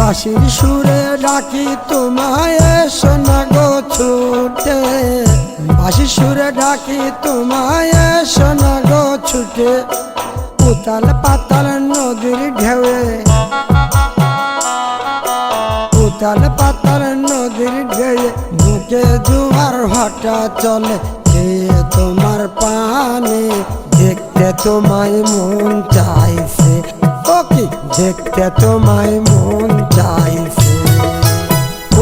বাঁশির সুরে ডাকি তোমায় এসো না গো ছুটে, বাঁশির সুরে ডাকি তোমায় এসো না গো ছুটে। উতাল পাতাল নদীর ঢেউয়ে, উতাল পাতাল নদীর ঢেউয়ে বুকে জোয়ার ভাটা চলে। কে তোমার পানে দেখতে তোমায় মন চাইছে, ও কি দেখতে তোমায় মন চাইছে।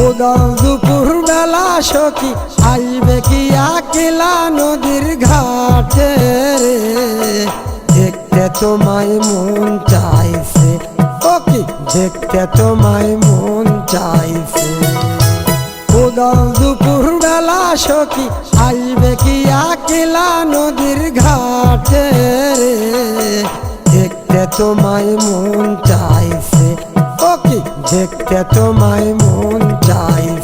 উদাও দুপুর বেলা সখী আইবে কি আকিলা নদীর ঘাটে রে, দেখতে তোমায় মন চাইছে, ও কি দেখতে তোমায় মন চাইছে। উদাও দুপুর বেলা সখী আইবে কি আকিলা নদীর ঘাটে রে, দেখতে তোমায় মন চাইছে, ও কি দেখতে তোমায় মন চাইছে।